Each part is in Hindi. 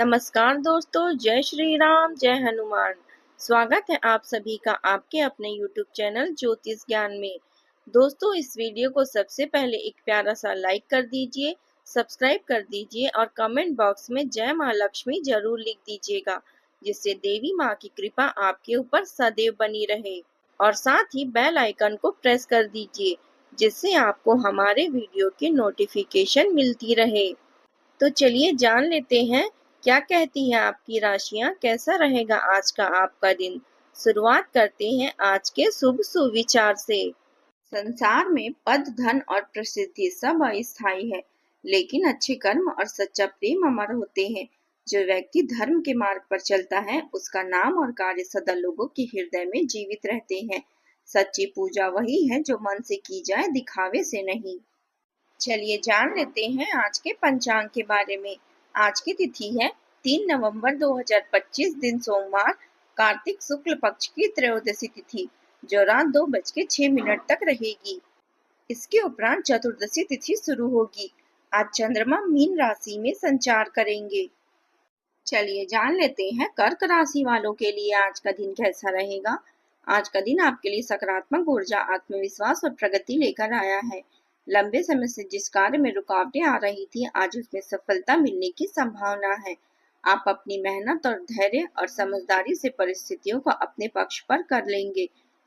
नमस्कार दोस्तों, जय श्री राम, जय हनुमान। स्वागत है आप सभी का आपके अपने YouTube चैनल ज्योतिष ज्ञान में। दोस्तों, इस वीडियो को सबसे पहले एक प्यारा सा लाइक कर दीजिए, सब्सक्राइब कर दीजिए और कमेंट बॉक्स में जय माँ लक्ष्मी जरूर लिख दीजिएगा, जिससे देवी माँ की कृपा आपके ऊपर सदैव बनी रहे। और साथ ही बेल आइकन को प्रेस कर दीजिए, जिससे आपको हमारे वीडियो की नोटिफिकेशन मिलती रहे। तो चलिए जान लेते हैं क्या कहती हैं आपकी राशियां, कैसा रहेगा आज का आपका दिन। शुरुआत करते हैं आज के शुभ सुविचार से। संसार में पद, धन और प्रसिद्धि सब अस्थायी है, लेकिन अच्छे कर्म और सच्चा प्रेम अमर होते हैं। जो व्यक्ति धर्म के मार्ग पर चलता है, उसका नाम और कार्य सदा लोगों के हृदय में जीवित रहते हैं। सच्ची पूजा वही है जो मन से की जाए, दिखावे से नहीं। चलिए जान लेते हैं आज के पंचांग के बारे में। आज की तिथि है 3 नवंबर 2025, दिन सोमवार, कार्तिक शुक्ल पक्ष की त्रयोदशी तिथि, जो रात 2:06 तक रहेगी। इसके उपरांत चतुर्दशी तिथि शुरू होगी। आज चंद्रमा मीन राशि में संचार करेंगे। चलिए जान लेते हैं कर्क राशि वालों के लिए आज का दिन कैसा रहेगा। आज का दिन आपके लिए सकारात्मक ऊर्जा, आत्मविश्वास और प्रगति लेकर आया है। लंबे समय से जिस कार्य में रुकावटें आ रही थी, आज उसमें सफलता मिलने की संभावना है। आप अपनी मेहनत और धैर्य और समझदारी से परिस्थितियों को अपने पक्ष पर कर लेंगे।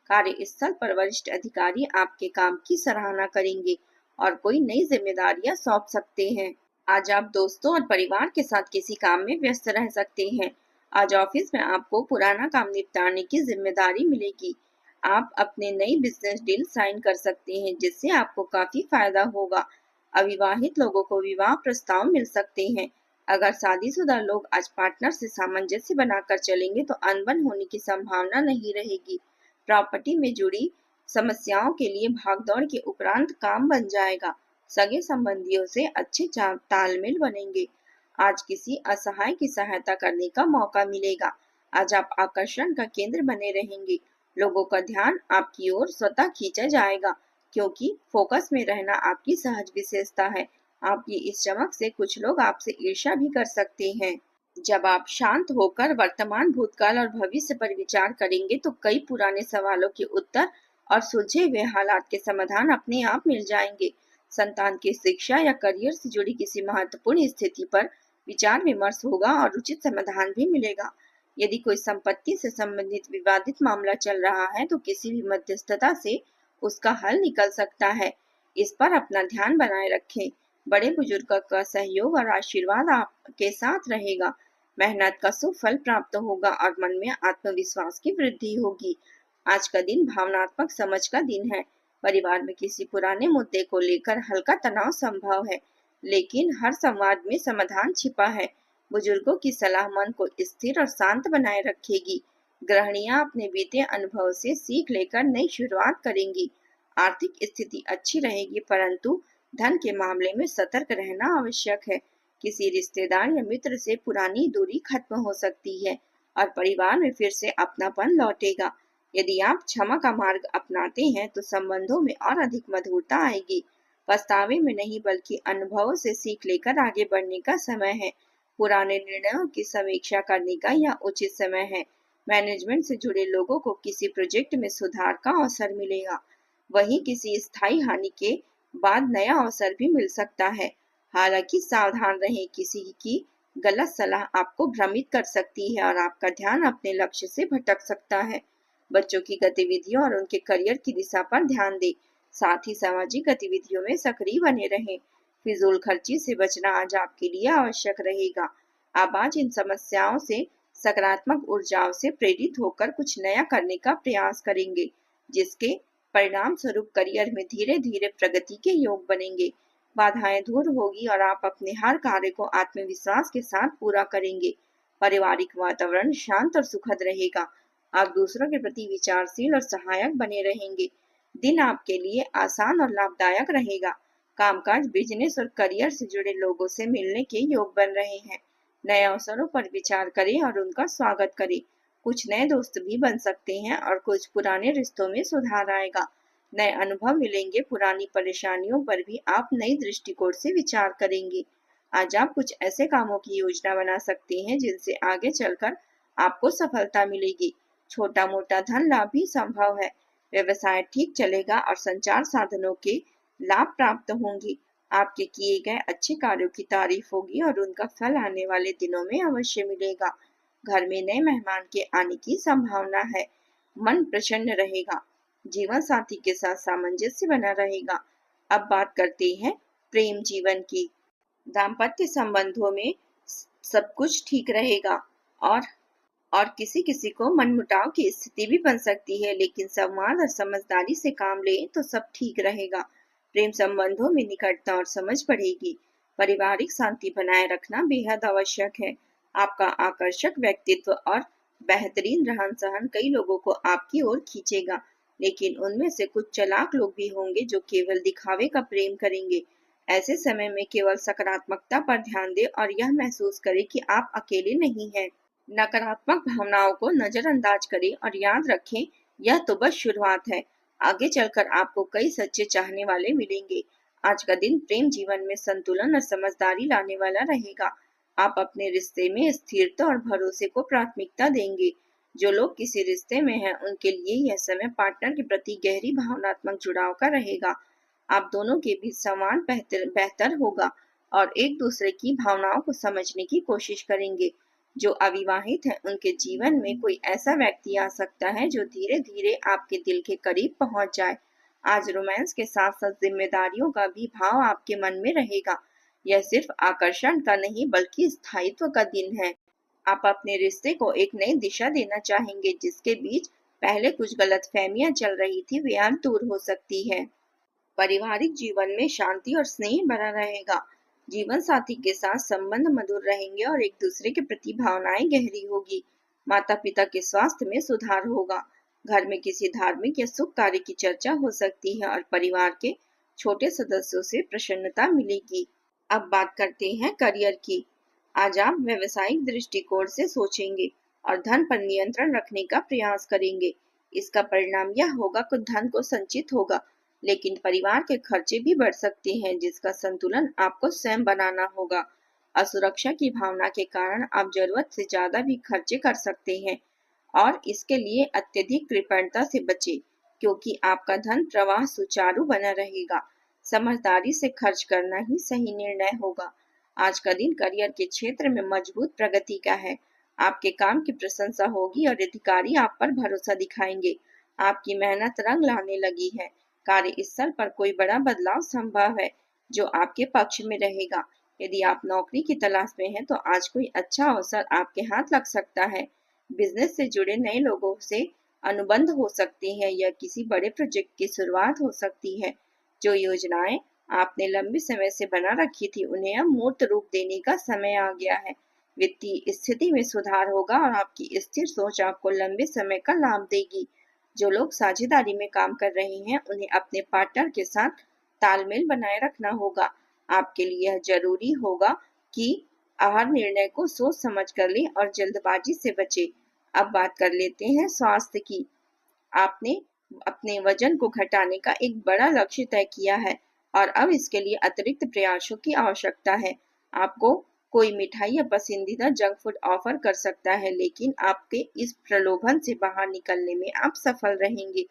कार्यस्थल पर वरिष्ठ अधिकारी आपके काम की सराहना करेंगे और कोई नई जिम्मेदारियां सौंप सकते हैं। आज आप दोस्तों और परिवार के साथ किसी काम में व्यस्त रह सकते हैं। आज ऑफिस में आपको पुराना काम निपटाने की जिम्मेदारी मिलेगी। आप अपने नई बिजनेस डील साइन कर सकते हैं, जिससे आपको काफी फायदा होगा। अविवाहित लोगों को विवाह प्रस्ताव मिल सकते हैं। अगर शादीशुदा लोग आज पार्टनर से सामंजस्य बनाकर चलेंगे तो अनबन होने की संभावना नहीं रहेगी। प्रॉपर्टी में जुड़ी समस्याओं के लिए भागदौड़ के उपरांत काम बन जाएगा। सगे संबंधियों से अच्छे तालमेल बनेंगे। आज किसी असहाय की सहायता करने का मौका मिलेगा। आज आप आकर्षण का केंद्र बने रहेंगे। लोगों का ध्यान आपकी ओर स्वतः खींचा जाएगा, क्योंकि फोकस में रहना आपकी सहज विशेषता है। आपकी इस चमक से कुछ लोग आपसे ईर्ष्या भी कर सकते हैं। जब आप शांत होकर वर्तमान, भूतकाल और भविष्य पर विचार करेंगे तो कई पुराने सवालों के उत्तर और सुलझे हुए हालात के समाधान अपने आप मिल जाएंगे। संतान की शिक्षा या करियर से जुड़ी किसी महत्वपूर्ण स्थिति पर विचार विमर्श होगा और उचित समाधान भी मिलेगा। यदि कोई संपत्ति से संबंधित विवादित मामला चल रहा है तो किसी भी मध्यस्थता से उसका हल निकल सकता है। इस पर अपना ध्यान बनाए रखें। बड़े बुजुर्गों का सहयोग और आशीर्वाद आपके साथ रहेगा। मेहनत का सुफल प्राप्त होगा और मन में आत्मविश्वास की वृद्धि होगी। आज का दिन भावनात्मक समझ का दिन है। परिवार में किसी पुराने मुद्दे को लेकर हल्का तनाव संभव है, लेकिन हर संवाद में समाधान छिपा है। बुजुर्गों की सलाह मन को स्थिर और शांत बनाए रखेगी। गृहिणियां अपने बीते अनुभव से सीख लेकर नई शुरुआत करेंगी। आर्थिक स्थिति अच्छी रहेगी, परंतु धन के मामले में सतर्क रहना आवश्यक है। किसी रिश्तेदार या मित्र से पुरानी दूरी खत्म हो सकती है और परिवार में फिर से अपनापन लौटेगा। यदि आप क्षमा का मार्ग अपनाते हैं तो संबंधों में और अधिक मधुरता आएगी। पछतावे में नहीं, बल्कि अनुभवों से सीख लेकर आगे बढ़ने का समय है। पुराने निर्णयों की समीक्षा करने का यह उचित समय है। मैनेजमेंट से जुड़े लोगों को किसी प्रोजेक्ट में सुधार का अवसर मिलेगा। वहीं किसी स्थायी हानि के बाद नया अवसर भी मिल सकता है। हालांकि सावधान रहें, किसी की गलत सलाह आपको भ्रमित कर सकती है और आपका ध्यान अपने लक्ष्य से भटक सकता है। बच्चों की गतिविधियों और उनके करियर की दिशा पर ध्यान दें। साथ ही सामाजिक गतिविधियों में सक्रिय बने रहें। फिजूल खर्ची से बचना आज आपके लिए आवश्यक रहेगा। आप आज इन समस्याओं से सकारात्मक ऊर्जाओं से प्रेरित होकर कुछ नया करने का प्रयास करेंगे, जिसके परिणाम स्वरूप करियर में धीरे धीरे प्रगति के योग बनेंगे। बाधाएं दूर होगी और आप अपने हर कार्य को आत्मविश्वास के साथ पूरा करेंगे। पारिवारिक वातावरण शांत और सुखद रहेगा। आप दूसरों के प्रति विचारशील और सहायक बने रहेंगे। दिन आपके लिए आसान और लाभदायक रहेगा। कामकाज, बिजनेस और करियर से जुड़े लोगों से मिलने के योग बन रहे हैं। नए अवसरों पर विचार करें और उनका स्वागत करें। कुछ नए दोस्त भी बन सकते हैं और कुछ पुराने रिश्तों में सुधार आएगा। नए अनुभव मिलेंगे। पुरानी परेशानियों पर भी आप नई दृष्टिकोण से विचार करेंगे। आज आप कुछ ऐसे कामों की योजना बना सकते हैं जिनसे आगे चलकर आपको सफलता मिलेगी। छोटा मोटा धन लाभ भी संभव है। व्यवसाय ठीक चलेगा और संचार साधनों के लाभ प्राप्त होंगे। आपके किए गए अच्छे कार्यों की तारीफ होगी और उनका फल आने वाले दिनों में अवश्य मिलेगा। घर में नए मेहमान के आने की संभावना है। मन प्रसन्न रहेगा। जीवन साथी के साथ सामंजस्य बना रहेगा। अब बात करते हैं प्रेम जीवन की। दाम्पत्य संबंधों में सब कुछ ठीक रहेगा और किसी किसी को मनमुटाव की स्थिति भी बन सकती है, लेकिन संवाद और समझदारी से काम लें तो सब ठीक रहेगा। प्रेम संबंधों में निकटता और समझ बढ़ेगी। पारिवारिक शांति बनाए रखना बेहद आवश्यक है। आपका आकर्षक व्यक्तित्व और बेहतरीन रहन सहन कई लोगों को आपकी ओर खींचेगा, लेकिन उनमें से कुछ चालाक लोग भी होंगे जो केवल दिखावे का प्रेम करेंगे। ऐसे समय में केवल सकारात्मकता पर ध्यान दें और यह महसूस करें कि आप अकेले नहीं हैं। नकारात्मक भावनाओं को नजरअंदाज करें और याद रखें, यह तो बस शुरुआत है। आगे चलकर आपको कई सच्चे चाहने वाले मिलेंगे। आज का दिन प्रेम जीवन में संतुलन और समझदारी लाने वाला रहेगा। आप अपने रिश्ते में स्थिरता और भरोसे को प्राथमिकता देंगे। जो लोग किसी रिश्ते में हैं, उनके लिए यह समय पार्टनर के प्रति गहरी भावनात्मक जुड़ाव का रहेगा। आप दोनों के बीच संवाद बेहतर होगा और एक दूसरे की भावनाओं को समझने की कोशिश करेंगे। जो अविवाहित हैं, उनके जीवन में कोई ऐसा व्यक्ति आ सकता है जो धीरे धीरे आपके दिल के करीब पहुंच जाए। आज रोमांस के साथ साथ जिम्मेदारियों का भी भाव आपके मन में रहेगा। यह सिर्फ आकर्षण का नहीं बल्कि स्थायित्व का दिन है। आप अपने रिश्ते को एक नई दिशा देना चाहेंगे, जिसके बीच पहले कुछ गलतफहमियां चल रही थी, वे आज दूर हो सकती है। पारिवारिक जीवन में शांति और स्नेह बना रहेगा। जीवन साथी के साथ संबंध मधुर रहेंगे और एक दूसरे के प्रति भावनाएं गहरी होगी। माता पिता के स्वास्थ्य में सुधार होगा। घर में किसी धार्मिक या शुभ कार्य की चर्चा हो सकती है और परिवार के छोटे सदस्यों से प्रसन्नता मिलेगी। अब बात करते हैं करियर की। आज आप व्यवसायिक दृष्टिकोण से सोचेंगे और धन पर नियंत्रण रखने का प्रयास करेंगे। इसका परिणाम यह होगा कि धन को संचित होगा, लेकिन परिवार के खर्चे भी बढ़ सकते हैं, जिसका संतुलन आपको स्वयं बनाना होगा। असुरक्षा की भावना के कारण आप जरूरत से ज्यादा भी खर्चे कर सकते हैं और इसके लिए अत्यधिक कृपणता से बचें, क्योंकि आपका धन प्रवाह सुचारू बना रहेगा। समझदारी से खर्च करना ही सही निर्णय होगा। आज का दिन करियर के क्षेत्र में मजबूत प्रगति का है। आपके काम की प्रशंसा होगी और अधिकारी आप पर भरोसा दिखाएंगे। आपकी मेहनत रंग लाने लगी है। कार्यस्थल पर कोई बड़ा बदलाव संभव है जो आपके पक्ष में रहेगा। यदि आप नौकरी की तलाश में हैं, तो आज कोई अच्छा अवसर आपके हाथ लग सकता है। बिजनेस से जुड़े नए लोगों से अनुबंध हो सकते हैं या किसी बड़े प्रोजेक्ट की शुरुआत हो सकती है। जो योजनाएं आपने लंबे समय से बना रखी थी, उन्हें अब मूर्त रूप देने का समय आ गया है। वित्तीय स्थिति में सुधार होगा और आपकी स्थिर सोच आपको लंबे समय का लाभ देगी। जो लोग साझेदारी में काम कर रहे हैं, उन्हें अपने पार्टनर के साथ तालमेल बनाए रखना होगा। आपके लिए यह जरूरी होगा कि हर निर्णय को सोच समझ कर लें और जल्दबाजी से बचें। अब बात कर लेते हैं स्वास्थ्य की। आपने अपने वजन को घटाने का एक बड़ा लक्ष्य तय किया है और अब इसके लिए अतिरिक्त प्रयासों की आवश्यकता है। आपको कोई मिठाई या पसंदीदा जंक फूड ऑफर कर सकता है, लेकिन आपके इस प्रलोभन से बाहर निकलने में आप सफल रहेंगे।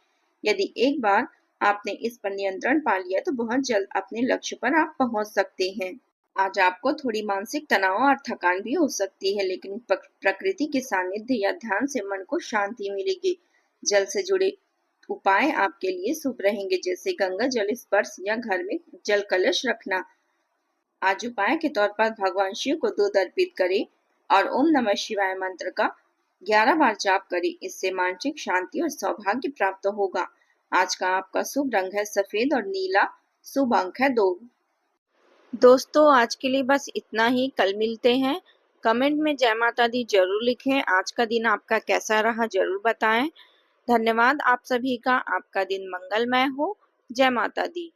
यदि एक बार आपने इस पर नियंत्रण पा लिया, तो बहुत जल्द अपने लक्ष्य पर आप पहुंच सकते हैं। आज आपको थोड़ी मानसिक तनाव और थकान भी हो सकती है, लेकिन प्रकृति के सानिध्य या ध्यान से मन को शांति मिलेगी। जल से जुड़े उपाय आपके लिए शुभ रहेंगे, जैसे गंगा जल स्पर्श या घर में जल कलश रखना। आज उपाय के तौर पर भगवान शिव को दूध अर्पित करें और ओम नमः शिवाय मंत्र का 11 बार जाप करें। इससे मानसिक शांति और सौभाग्य प्राप्त होगा। आज का आपका शुभ रंग है सफेद और नीला। शुभ अंक है 2। दोस्तों, आज के लिए बस इतना ही। कल मिलते हैं। कमेंट में जय माता दी जरूर लिखें। आज का दिन आपका कैसा रहा जरूर बताएं। धन्यवाद आप सभी का। आपका दिन मंगलमय हो। जय माता दी।